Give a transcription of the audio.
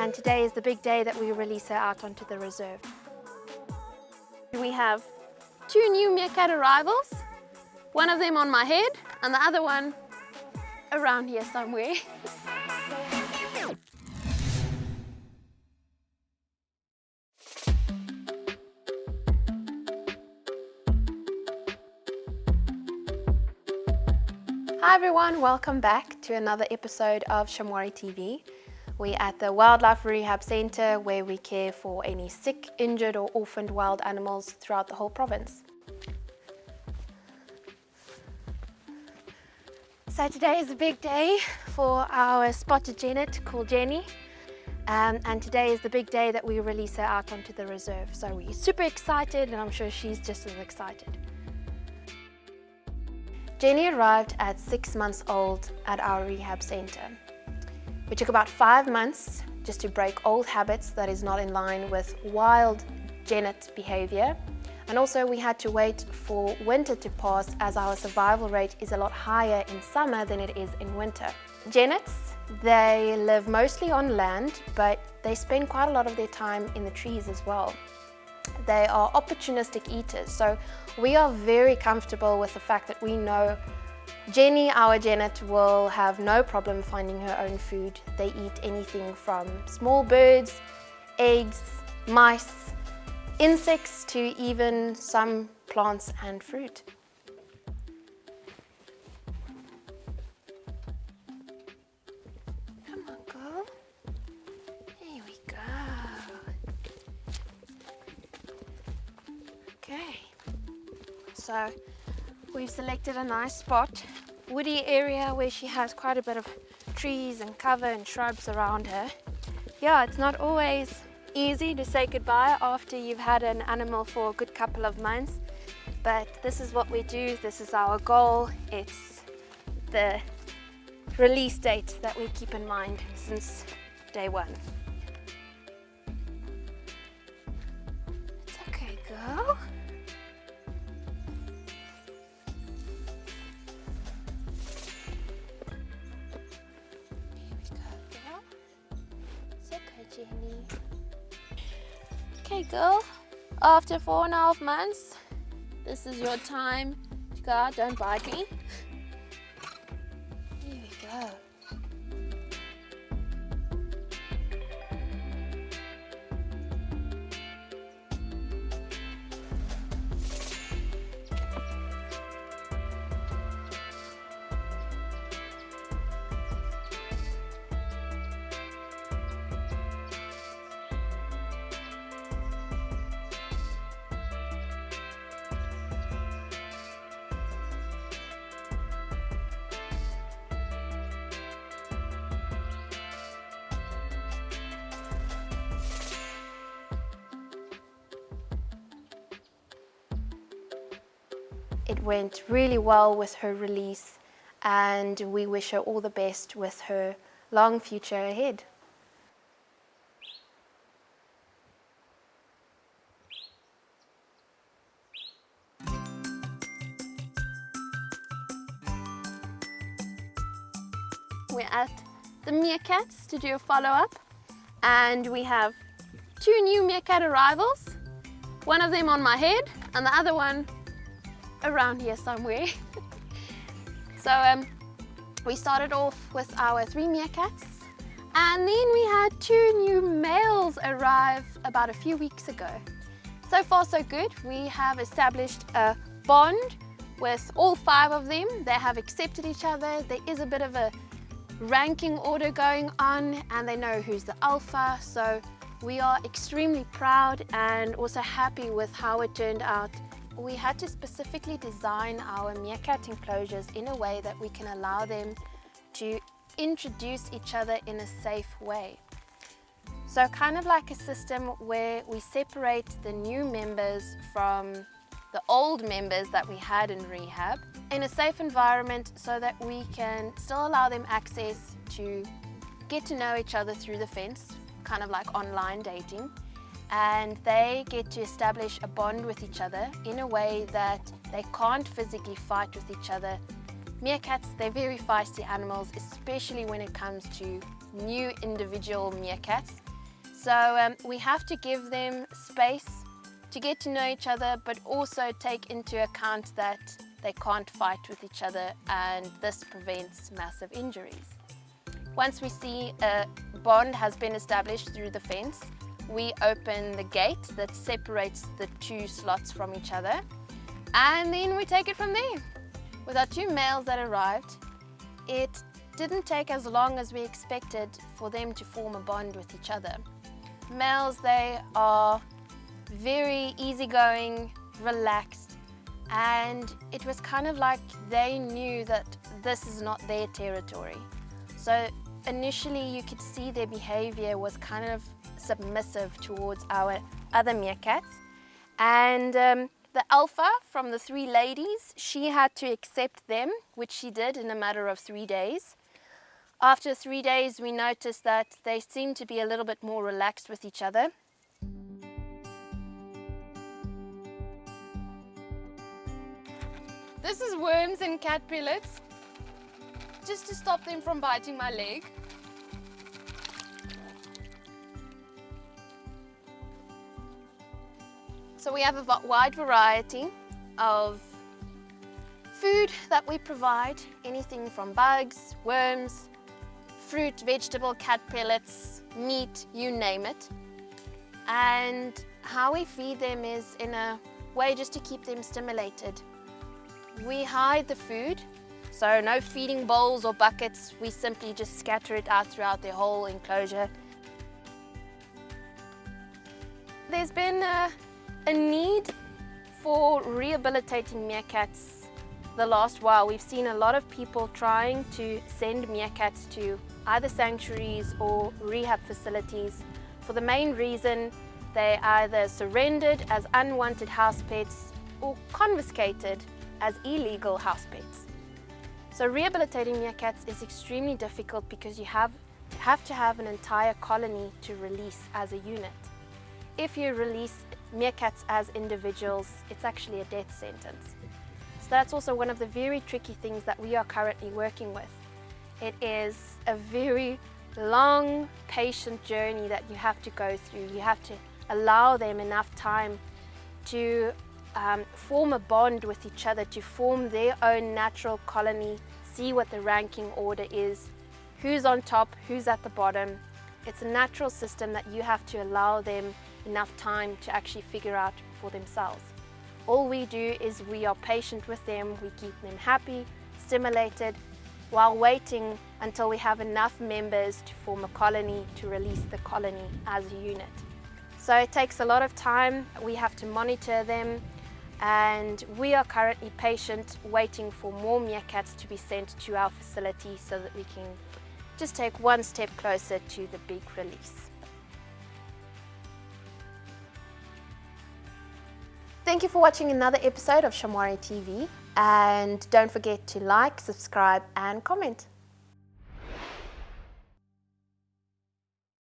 and today is the big day that we release her out onto the reserve. We have 2 new meerkat arrivals, one of them on my head and the other one around here somewhere. Hi everyone, welcome back to another episode of Shamwari TV. We're at the Wildlife Rehab Centre where we care for any sick, injured or orphaned wild animals throughout the whole province. So today is a big day for our spotted genet called Jenny, and today is the big day that we release her out onto the reserve. So we're super excited and I'm sure she's just as excited. Jenny arrived at 6 months old at our rehab centre. We took about 5 months just to break old habits that is not in line with wild genet behaviour, and also we had to wait for winter to pass as our survival rate is a lot higher in summer than it is in winter. Genets, they live mostly on land, but they spend quite a lot of their time in the trees as well. They are opportunistic eaters, so we are very comfortable with the fact that we know Jenny, our genet, will have no problem finding her own food. They eat anything from small birds, eggs, mice, insects to even some plants and fruit. Come on, girl. Here we go. Okay, so we've selected a nice spot, woody area where she has quite a bit of trees and cover and shrubs around her. Yeah, it's not always easy to say goodbye after you've had an animal for a good couple of months, but this is what we do, this is our goal. It's the release date that we keep in mind since day one. It's okay, girl. Jenny. Okay, girl, after 4.5 months, this is your time to go out. Don't bite me. Here we go. It went really well with her release, and we wish her all the best with her long future ahead. We're at the Meerkats to do a follow-up, and we have 2 new meerkat arrivals, one of them on my head and the other one around here somewhere. So we started off with our 3 meerkats, and then we had 2 new males arrive about a few weeks ago. So far so good. We have established a bond with all 5 of them. They have accepted each other. There is a bit of a ranking order going on and they know who's the alpha, so we are extremely proud and also happy with how it turned out. We had to specifically design our meerkat enclosures in a way that we can allow them to introduce each other in a safe way. So kind of like a system where we separate the new members from the old members that we had in rehab in a safe environment so that we can still allow them access to get to know each other through the fence, kind of like online dating. And they get to establish a bond with each other in a way that they can't physically fight with each other. Meerkats, they're very feisty animals, especially when it comes to new individual meerkats. So we have to give them space to get to know each other, but also take into account that they can't fight with each other, and this prevents massive injuries. Once we see a bond has been established through the fence, we open the gate that separates the two slots from each other, and then we take it from there. With our two males that arrived, it didn't take as long as we expected for them to form a bond with each other. Males, they are very easygoing, relaxed, and it was kind of like they knew that this is not their territory. So initially you could see their behavior was kind of submissive towards our other meerkats, and the alpha from the three ladies, she had to accept them, which she did in a matter of 3 days. After 3 days, we noticed that they seemed to be a little bit more relaxed with each other. This is worms and cat pellets, just to stop them from biting my leg. So we have a wide variety of food that we provide, anything from bugs, worms, fruit, vegetable, cat pellets, meat, you name it. And how we feed them is in a way just to keep them stimulated. We hide the food, so no feeding bowls or buckets, we simply just scatter it out throughout their whole enclosure. There's been a need for rehabilitating meerkats the last while. We've seen a lot of people trying to send meerkats to either sanctuaries or rehab facilities for the main reason they either surrendered as unwanted house pets or confiscated as illegal house pets. So rehabilitating meerkats is extremely difficult because you have to have an entire colony to release as a unit. If you release meerkats as individuals, it's actually a death sentence. So that's also one of the very tricky things that we are currently working with. It is a very long, patient journey that you have to go through. You have to allow them enough time to form a bond with each other, to form their own natural colony, see what the ranking order is, who's on top, who's at the bottom. It's a natural system that you have to allow them enough time to actually figure out for themselves. All we do is we are patient with them, we keep them happy, stimulated, while waiting until we have enough members to form a colony to release the colony as a unit. So it takes a lot of time, we have to monitor them, and we are currently patient, waiting for more meerkats to be sent to our facility so that we can just take one step closer to the big release. Thank you for watching another episode of Shamwari TV, and don't forget to like, subscribe and comment.